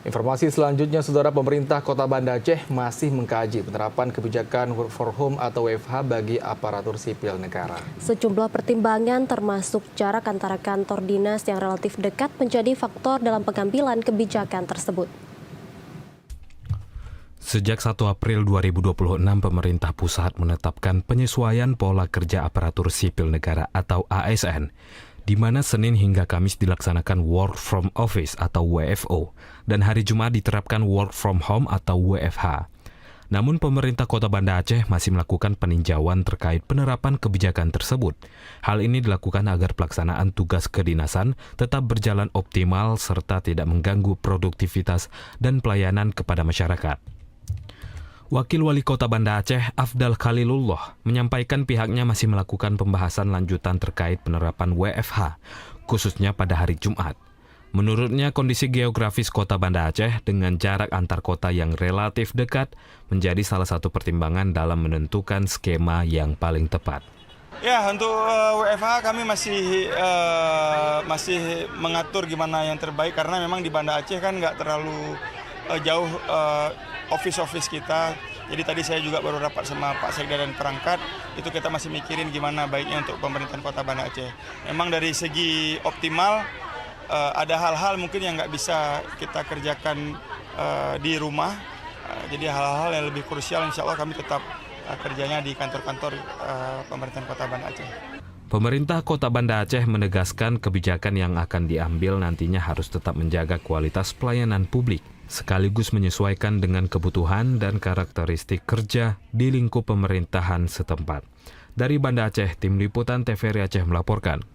Informasi selanjutnya, Saudara, pemerintah Kota Banda Aceh masih mengkaji penerapan kebijakan work from home atau WFH bagi aparatur sipil negara. Sejumlah pertimbangan termasuk jarak antara kantor dinas yang relatif dekat menjadi faktor dalam pengambilan kebijakan tersebut. Sejak 1 April 2026, pemerintah pusat menetapkan penyesuaian pola kerja aparatur sipil negara atau ASN, di mana Senin hingga Kamis dilaksanakan work from office atau WFO, dan hari Jumat diterapkan work from home atau WFH. Namun pemerintah Kota Banda Aceh masih melakukan peninjauan terkait penerapan kebijakan tersebut. Hal ini dilakukan agar pelaksanaan tugas kedinasan tetap berjalan optimal serta tidak mengganggu produktivitas dan pelayanan kepada masyarakat. Wakil Wali Kota Banda Aceh, Afdal Khalilullah, menyampaikan pihaknya masih melakukan pembahasan lanjutan terkait penerapan WFH, khususnya pada hari Jumat. Menurutnya, kondisi geografis Kota Banda Aceh dengan jarak antar kota yang relatif dekat menjadi salah satu pertimbangan dalam menentukan skema yang paling tepat. Ya, untuk WFH kami masih mengatur gimana yang terbaik karena memang di Banda Aceh kan nggak terlalu jauh office kita. Jadi tadi saya juga baru rapat sama Pak Sekda dan perangkat, itu kita masih mikirin gimana baiknya untuk pemerintahan Kota Banda Aceh. Memang dari segi optimal, ada hal-hal mungkin yang nggak bisa kita kerjakan di rumah. Jadi hal-hal yang lebih krusial insya Allah kami tetap kerjanya di kantor-kantor pemerintahan Kota Banda Aceh. Pemerintah Kota Banda Aceh menegaskan kebijakan yang akan diambil nantinya harus tetap menjaga kualitas pelayanan publik, sekaligus menyesuaikan dengan kebutuhan dan karakteristik kerja di lingkup pemerintahan setempat. Dari Banda Aceh, Tim Liputan TVRI Aceh melaporkan.